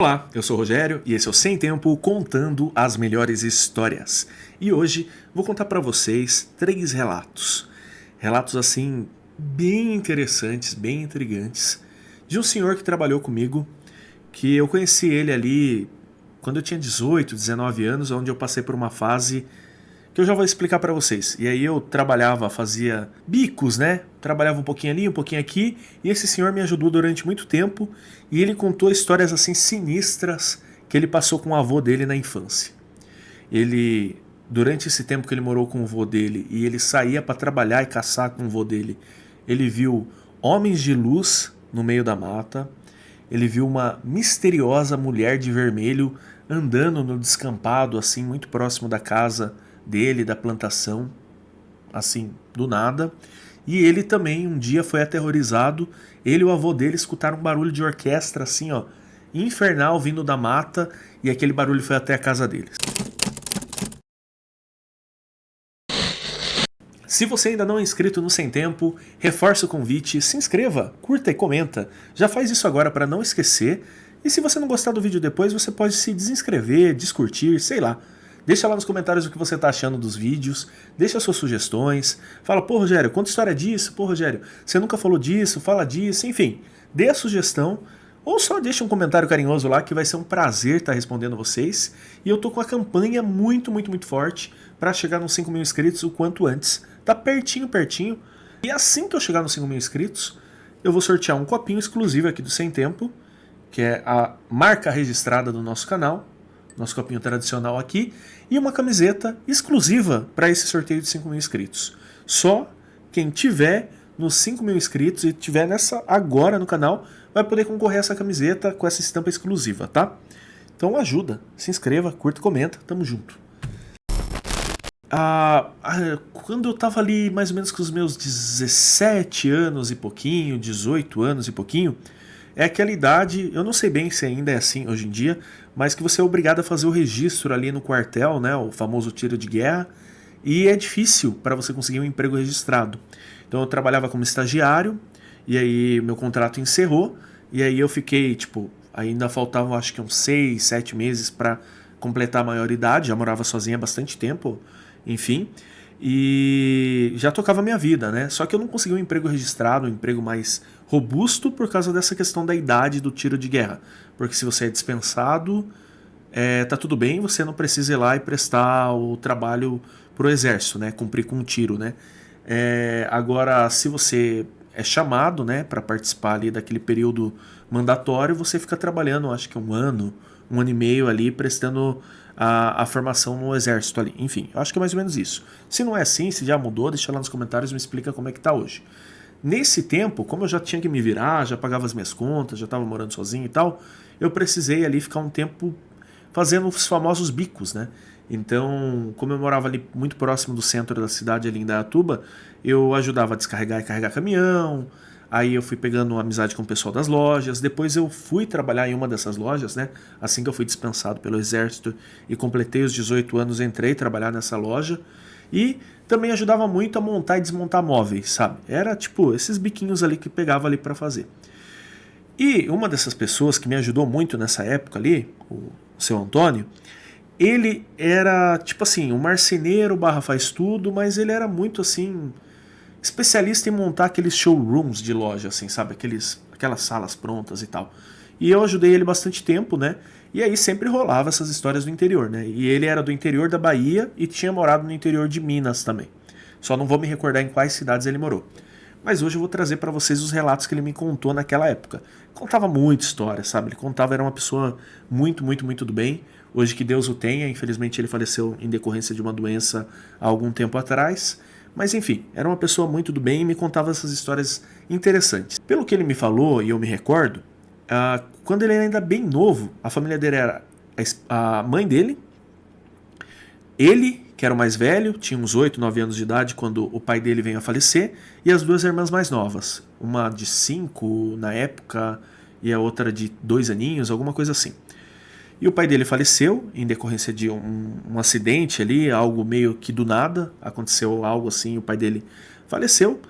Olá, eu sou o Rogério e esse é o Sem Tempo contando as melhores histórias. E hoje vou contar para vocês 3 relatos. Relatos assim bem interessantes, bem intrigantes, de um senhor que trabalhou comigo, que eu conheci ele ali quando eu tinha 18, 19 anos, onde eu passei por uma fase que eu já vou explicar para vocês. E aí eu trabalhava, fazia bicos, né? Trabalhava um pouquinho ali, um pouquinho aqui, e esse senhor me ajudou durante muito tempo, e ele contou histórias assim sinistras que ele passou com o avô dele na infância. Ele, durante esse tempo que ele morou com o avô dele, e ele saía para trabalhar e caçar com o avô dele, ele viu homens de luz no meio da mata, ele viu uma misteriosa mulher de vermelho andando no descampado, assim, muito próximo da casa dele, da plantação, assim, do nada. E ele também um dia foi aterrorizado. Ele e o avô dele escutaram um barulho de orquestra, assim, ó, infernal, vindo da mata, e aquele barulho foi até a casa deles. Se você ainda não é inscrito no Sem Tempo, reforça o convite, se inscreva, curta e comenta. Já faz isso agora para não esquecer. E se você não gostar do vídeo depois, você pode se desinscrever, descurtir, sei lá. Deixa lá nos comentários o que você está achando dos vídeos, deixa suas sugestões, fala, pô Rogério, conta história disso, pô Rogério, você nunca falou disso, fala disso, enfim, dê a sugestão, ou só deixa um comentário carinhoso lá que vai ser um prazer estar respondendo vocês. E eu tô com a campanha muito forte para chegar nos 5 mil inscritos o quanto antes, tá pertinho, e assim que eu chegar nos 5 mil inscritos, eu vou sortear um copinho exclusivo aqui do Sem Tempo, que é a marca registrada do nosso canal, nosso copinho tradicional aqui, e uma camiseta exclusiva para esse sorteio de 5 mil inscritos. Só quem tiver nos 5 mil inscritos e tiver nessa agora no canal vai poder concorrer a essa camiseta com essa estampa exclusiva, tá? Então ajuda, se inscreva, curta e comenta, tamo junto. Quando eu tava ali mais ou menos com os meus 17 anos e pouquinho, 18 anos e pouquinho, é aquela idade, eu não sei bem se ainda é assim hoje em dia, mas que você é obrigado a fazer o registro ali no quartel, né, o famoso tiro de guerra, e é difícil para você conseguir um emprego registrado. Então eu trabalhava como estagiário, e aí meu contrato encerrou, e aí eu fiquei, tipo, ainda faltavam acho que uns 6, 7 meses para completar a maioridade, já morava sozinha há bastante tempo, enfim, e já tocava a minha vida, né? Só que eu não consegui um emprego registrado, um emprego mais robusto por causa dessa questão da idade do tiro de guerra. Porque se você é dispensado, tá tudo bem, você não precisa ir lá e prestar o trabalho pro exército, né? Cumprir com um tiro, né? Agora, se você é chamado, né, para participar ali daquele período mandatório, você fica trabalhando, acho que um ano e meio ali, prestando a formação no exército ali. Enfim, eu acho que é mais ou menos isso. Se não é assim, se já mudou, deixa lá nos comentários e me explica como é que tá hoje. Nesse tempo, como eu já tinha que me virar, já pagava as minhas contas, já estava morando sozinho e tal, eu precisei ali ficar um tempo fazendo os famosos bicos, né? Então, como eu morava ali muito próximo do centro da cidade, ali em Indaiatuba, eu ajudava a descarregar e carregar caminhão, aí eu fui pegando amizade com o pessoal das lojas, depois eu fui trabalhar em uma dessas lojas, né? Assim que eu fui dispensado pelo exército e completei os 18 anos, entrei trabalhar nessa loja, e também ajudava muito a montar e desmontar móveis, sabe? Era tipo esses biquinhos ali que pegava ali para fazer. E uma dessas pessoas que me ajudou muito nessa época ali, o seu Antônio, ele era tipo assim, um marceneiro barra faz tudo, mas ele era muito assim, especialista em montar aqueles showrooms de loja, assim, sabe? Aquelas salas prontas e tal. E eu ajudei ele bastante tempo, né? E aí sempre rolava essas histórias do interior, né? E ele era do interior da Bahia e tinha morado no interior de Minas também. Só não vou me recordar em quais cidades ele morou. Mas hoje eu vou trazer para vocês os relatos que ele me contou naquela época. Contava muita história, sabe? Ele contava, era uma pessoa muito do bem. Hoje que Deus o tenha, infelizmente ele faleceu em decorrência de uma doença há algum tempo atrás. Mas enfim, era uma pessoa muito do bem e me contava essas histórias interessantes. Pelo que ele me falou, e eu me recordo, quando ele era ainda bem novo, a família dele era a mãe dele, ele, que era o mais velho, tinha uns 8, 9 anos de idade quando o pai dele veio a falecer, e as 2 irmãs mais novas, uma de 5 na época e a outra de 2 aninhos, alguma coisa assim. E o pai dele faleceu em decorrência de um acidente ali, algo meio que do nada, aconteceu algo assim, o pai dele faleceu.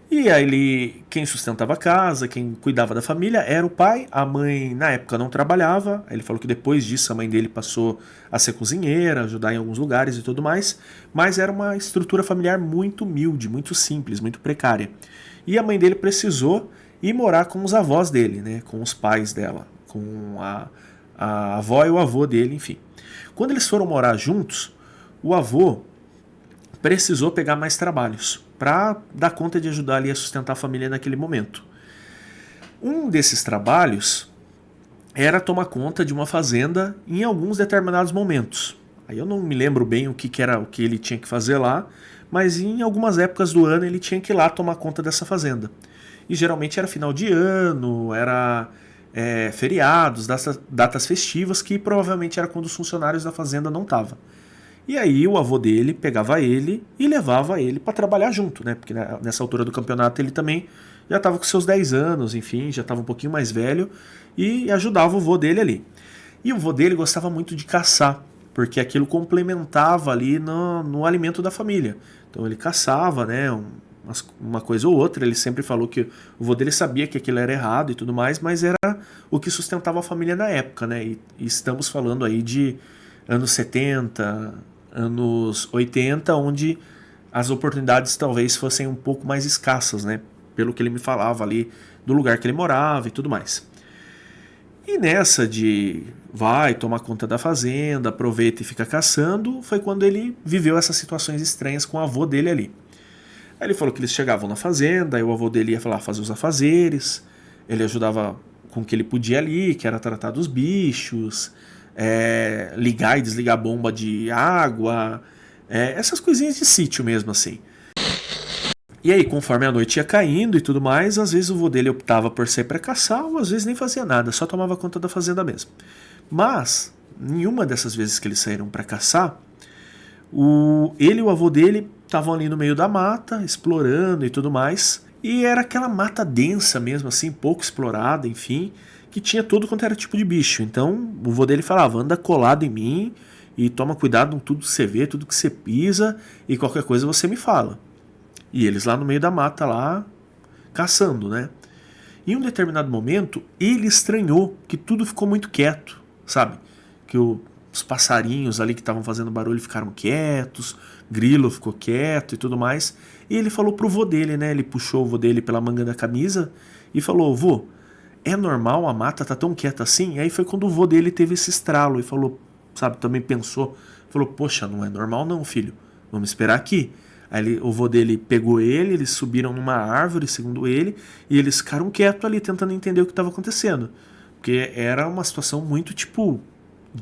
E aí quem sustentava a casa, quem cuidava da família era o pai. A mãe na época não trabalhava. Ele falou que depois disso a mãe dele passou a ser cozinheira, ajudar em alguns lugares e tudo mais. Mas era uma estrutura familiar muito humilde, muito simples, muito precária. E a mãe dele precisou ir morar com os avós dele, né, com os pais dela, com a avó e o avô dele, enfim. Quando eles foram morar juntos, o avô precisou pegar mais trabalhos para dar conta de ajudar ali a sustentar a família naquele momento. Um desses trabalhos era tomar conta de uma fazenda em alguns determinados momentos. Aí eu não me lembro bem o que era o que ele tinha que fazer lá, mas em algumas épocas do ano ele tinha que ir lá tomar conta dessa fazenda. E geralmente era final de ano, era feriados, datas festivas, que provavelmente era quando os funcionários da fazenda não estavam. E aí o avô dele pegava ele e levava ele para trabalhar junto, né? Porque nessa altura do campeonato ele também já estava com seus 10 anos, enfim, já estava um pouquinho mais velho e ajudava o avô dele ali. E o avô dele gostava muito de caçar, porque aquilo complementava ali no alimento da família. Então ele caçava, né? Uma coisa ou outra, ele sempre falou que o avô dele sabia que aquilo era errado e tudo mais, mas era o que sustentava a família na época, né? E estamos falando aí de anos 70, anos 80, onde as oportunidades talvez fossem um pouco mais escassas, né? Pelo que ele me falava ali do lugar que ele morava e tudo mais. E nessa de vai tomar conta da fazenda, aproveita e fica caçando, foi quando ele viveu essas situações estranhas com o avô dele ali. Aí ele falou que eles chegavam na fazenda, aí o avô dele ia falar fazer os afazeres, ele ajudava com o que ele podia ali, que era tratar dos bichos, ligar e desligar a bomba de água, essas coisinhas de sítio mesmo assim. E aí, conforme a noite ia caindo e tudo mais, às vezes o vô dele optava por sair para caçar, ou às vezes nem fazia nada, só tomava conta da fazenda mesmo. Mas, em uma dessas vezes que eles saíram para caçar, ele e o avô dele estavam ali no meio da mata, explorando e tudo mais, e era aquela mata densa mesmo, assim, pouco explorada, enfim, que tinha tudo quanto era tipo de bicho. Então o vô dele falava, anda colado em mim e toma cuidado com tudo que você vê, tudo que você pisa, e qualquer coisa você me fala. E eles lá no meio da mata, lá, caçando, né? Em um determinado momento, ele estranhou que tudo ficou muito quieto, sabe? Que os passarinhos ali que estavam fazendo barulho ficaram quietos, grilo ficou quieto e tudo mais. E ele falou pro vô dele, né? Ele puxou o vô dele pela manga da camisa e falou, vô, é normal a mata tá tão quieta assim? E aí foi quando o vô dele teve esse estralo e falou, sabe, também pensou, falou, poxa, não é normal não, filho, vamos esperar aqui. Aí o vô dele pegou ele, eles subiram numa árvore, segundo ele, e eles ficaram quietos ali, tentando entender o que estava acontecendo. Porque era uma situação muito, tipo,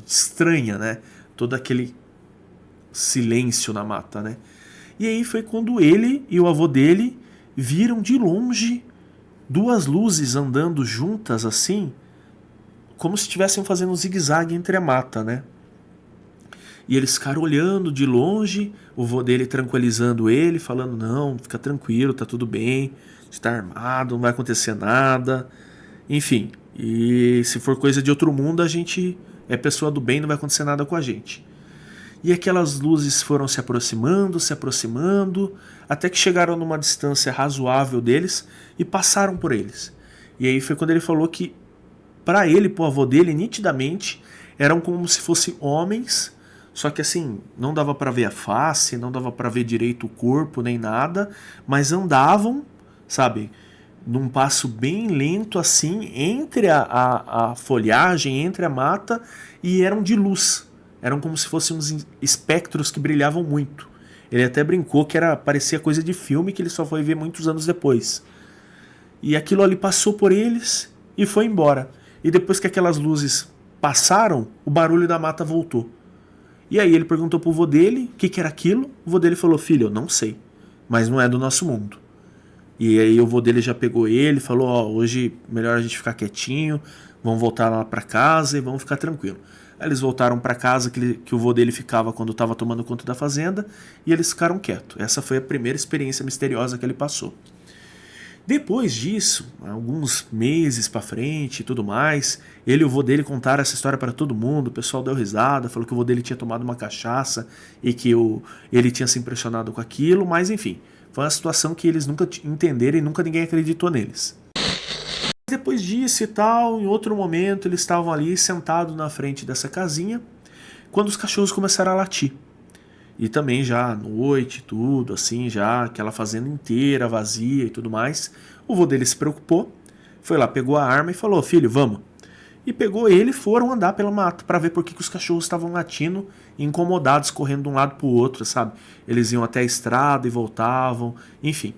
estranha, né? Todo aquele silêncio na mata, né? E aí foi quando ele e o avô dele viram de longe duas luzes andando juntas assim, como se estivessem fazendo um zigue-zague entre a mata, né? E eles ficaram olhando de longe, o vô dele tranquilizando ele, falando, não, fica tranquilo, tá tudo bem, está armado, não vai acontecer nada. Enfim, e se for coisa de outro mundo, a gente é pessoa do bem, não vai acontecer nada com a gente. E aquelas luzes foram se aproximando, até que chegaram numa distância razoável deles e passaram por eles. E aí foi quando ele falou que, para ele, pro avô dele, nitidamente, eram como se fossem homens. Só que assim, não dava para ver a face, não dava para ver direito o corpo, nem nada, mas andavam, sabe, num passo bem lento assim, entre a folhagem, entre a mata, e eram de luz. Eram como se fossem uns espectros que brilhavam muito. Ele até brincou que parecia coisa de filme que ele só foi ver muitos anos depois. E aquilo ali passou por eles e foi embora. E depois que aquelas luzes passaram, o barulho da mata voltou. E aí ele perguntou pro vô dele o que era aquilo. O vô dele falou, filho, eu não sei, mas não é do nosso mundo. E aí o vô dele já pegou ele e falou, ó, hoje melhor a gente ficar quietinho, vamos voltar lá pra casa e vamos ficar tranquilo. Aí eles voltaram pra casa que o vô dele ficava quando estava tomando conta da fazenda, e eles ficaram quietos. Essa foi a primeira experiência misteriosa que ele passou. Depois disso, alguns meses pra frente e tudo mais, ele e o vô dele contaram essa história para todo mundo, o pessoal deu risada, falou que o vô dele tinha tomado uma cachaça e que ele tinha se impressionado com aquilo, mas enfim, Foi uma situação que eles nunca entenderam e nunca ninguém acreditou neles. Depois disso e tal, em outro momento, eles estavam ali sentados na frente dessa casinha, quando os cachorros começaram a latir. E também já à noite, tudo assim, já aquela fazenda inteira vazia e tudo mais. O vô dele se preocupou, foi lá, pegou a arma e falou: filho, vamos. E pegou ele e foram andar pelo mato para ver por que os cachorros estavam latindo, incomodados, correndo de um lado para o outro, sabe? Eles iam até a estrada e voltavam, enfim.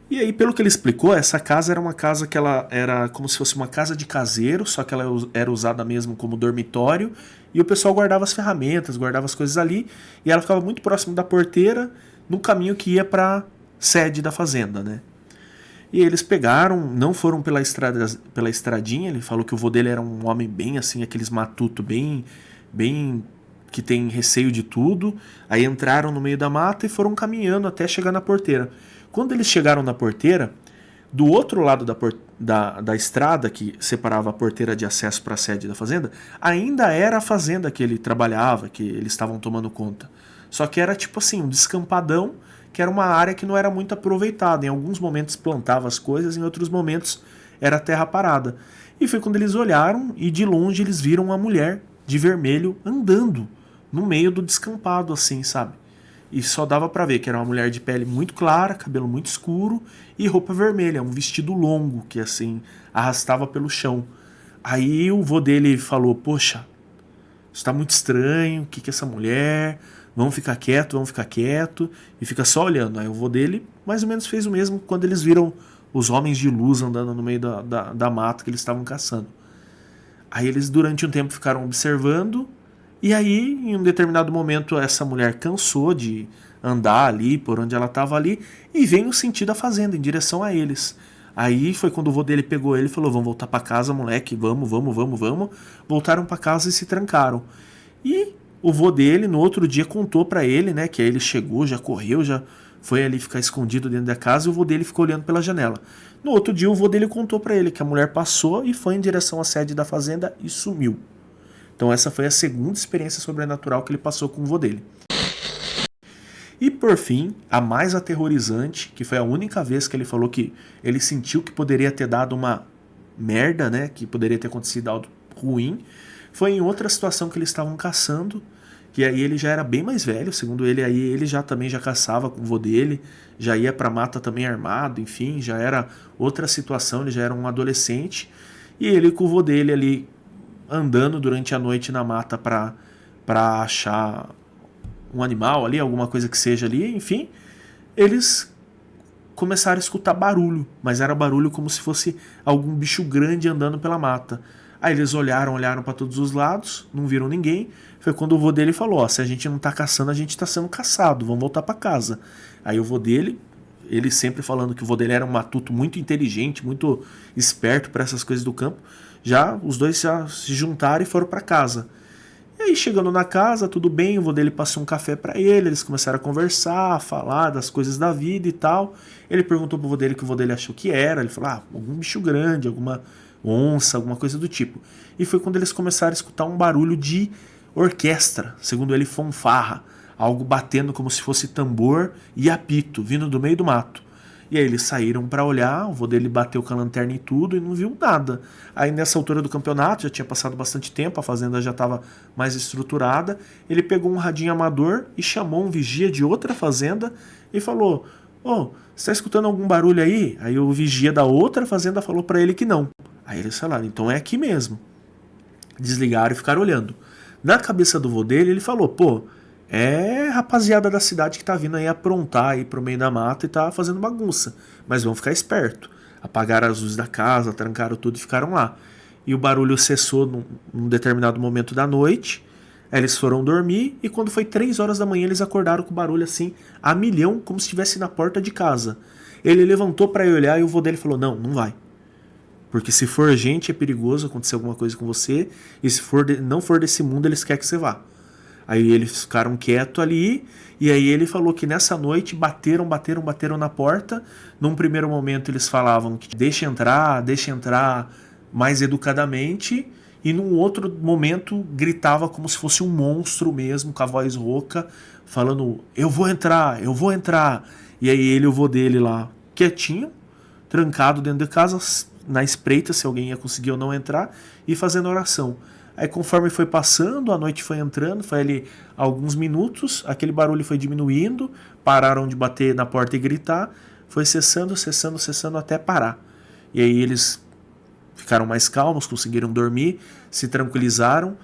E aí, pelo que ele explicou, essa casa era uma casa que ela era como se fosse uma casa de caseiro, só que ela era usada mesmo como dormitório, e o pessoal guardava as ferramentas, guardava as coisas ali, e ela ficava muito próximo da porteira, no caminho que ia para sede da fazenda, né? E eles pegaram, não foram pela estradinha, ele falou que o vô dele era um homem bem assim, aqueles matuto bem que tem receio de tudo. Aí entraram no meio da mata e foram caminhando até chegar na porteira. Quando eles chegaram na porteira, do outro lado da estrada que separava a porteira de acesso para a sede da fazenda, ainda era a fazenda que ele trabalhava, que eles estavam tomando conta. Só que era tipo assim, um descampadão, que era uma área que não era muito aproveitada. Em alguns momentos plantava as coisas, em outros momentos era terra parada. E foi quando eles olharam e de longe eles viram uma mulher de vermelho andando no meio do descampado assim, sabe? E só dava pra ver que era uma mulher de pele muito clara, cabelo muito escuro e roupa vermelha, um vestido longo que assim arrastava pelo chão. Aí o vô dele falou: poxa, isso tá muito estranho, o que é essa mulher? Vamos ficar quieto, e fica só olhando. Aí o vô dele mais ou menos fez o mesmo quando eles viram os homens de luz andando no meio da mata que eles estavam caçando. Aí eles durante um tempo ficaram observando, e aí em um determinado momento essa mulher cansou de andar ali por onde ela estava ali e veio no sentido da fazenda, em direção a eles. Aí foi quando o vô dele pegou ele e falou: vamos voltar para casa, moleque, vamos. Voltaram para casa e se trancaram. E o vô dele no outro dia contou para ele, né, que aí ele chegou, já correu, já foi ali ficar escondido dentro da casa, e o vô dele ficou olhando pela janela. No outro dia o vô dele contou para ele que a mulher passou e foi em direção à sede da fazenda e sumiu. Então essa foi a segunda experiência sobrenatural que ele passou com o vô dele. E por fim, a mais aterrorizante, que foi a única vez que ele falou que ele sentiu que poderia ter dado uma merda, né, que poderia ter acontecido algo ruim, foi em outra situação que eles estavam caçando, que aí ele já era bem mais velho, segundo ele, aí ele já caçava com o vô dele, já ia pra mata também armado, enfim, já era outra situação, ele já era um adolescente, e ele com o vô dele ali andando durante a noite na mata pra achar um animal ali, alguma coisa que seja ali, enfim, eles começaram a escutar barulho, mas era barulho como se fosse algum bicho grande andando pela mata. Aí eles olharam para todos os lados, não viram ninguém. Foi quando o vô dele falou: ó, se a gente não tá caçando, a gente tá sendo caçado, vamos voltar para casa. Aí o vô dele, ele sempre falando que o vô dele era um matuto muito inteligente, muito esperto para essas coisas do campo, já os dois já se juntaram e foram para casa. E aí chegando na casa, tudo bem, o vô dele passou um café para ele, eles começaram a conversar, a falar das coisas da vida e tal. Ele perguntou pro vô dele o que o vô dele achou que era, ele falou: algum bicho grande, alguma onça, alguma coisa do tipo. E foi quando eles começaram a escutar um barulho de orquestra, segundo ele, fanfarra, algo batendo como se fosse tambor e apito, vindo do meio do mato. E aí eles saíram para olhar, o vô dele bateu com a lanterna e tudo e não viu nada. Aí nessa altura do campeonato, já tinha passado bastante tempo, a fazenda já estava mais estruturada, ele pegou um radinho amador e chamou um vigia de outra fazenda e falou: ô, você está escutando algum barulho aí? Aí o vigia da outra fazenda falou para ele que não. Aí eles falaram: então é aqui mesmo. Desligaram e ficaram olhando. Na cabeça do vô dele, ele falou: pô, é rapaziada da cidade que tá vindo aí aprontar aí pro meio da mata e tá fazendo bagunça. Mas vão ficar esperto. Apagaram as luzes da casa, trancaram tudo e ficaram lá. E o barulho cessou num determinado momento da noite. Aí eles foram dormir e quando foi 3 horas da manhã eles acordaram com o barulho assim, a milhão, como se estivesse na porta de casa. Ele levantou para ir olhar e o vô dele falou: não vai. Porque se for gente é perigoso acontecer alguma coisa com você, e se não for desse mundo eles querem que você vá. Aí eles ficaram quietos ali, e aí ele falou que nessa noite bateram na porta. Num primeiro momento eles falavam que deixa entrar mais educadamente, e num outro momento gritava como se fosse um monstro mesmo, com a voz rouca, falando: eu vou entrar. E aí ele e o vô dele lá, quietinho, trancado dentro de casa, na espreita se alguém ia conseguir ou não entrar, e fazendo oração. Aí conforme foi passando, a noite foi entrando, foi ali alguns minutos, aquele barulho foi diminuindo, pararam de bater na porta e gritar, foi cessando, cessando, cessando até parar. E aí eles ficaram mais calmos, conseguiram dormir, se tranquilizaram,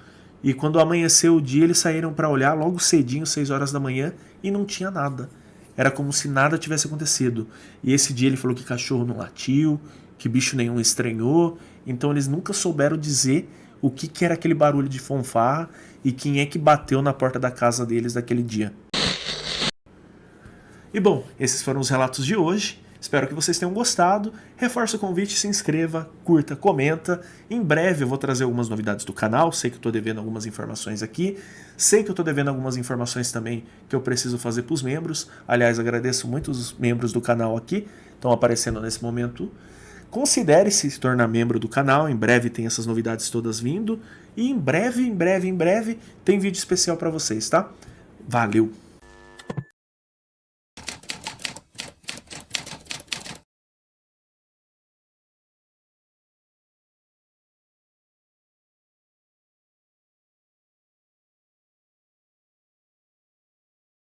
e quando amanheceu o dia eles saíram para olhar logo cedinho, 6 horas da manhã, e não tinha nada. Era como se nada tivesse acontecido. E esse dia ele falou que cachorro não latiu, que bicho nenhum estranhou, então eles nunca souberam dizer o que era aquele barulho de fanfarra e quem é que bateu na porta da casa deles daquele dia. E bom, esses foram os relatos de hoje. Espero que vocês tenham gostado. Reforço o convite, se inscreva, curta, comenta. Em breve eu vou trazer algumas novidades do canal. Sei que eu estou devendo algumas informações aqui. Sei que eu estou devendo algumas informações também que eu preciso fazer para os membros. Aliás, agradeço muito os membros do canal aqui. Estão aparecendo nesse momento. Considere se tornar membro do canal. Em breve tem essas novidades todas vindo. E em breve tem vídeo especial para vocês, tá? Valeu!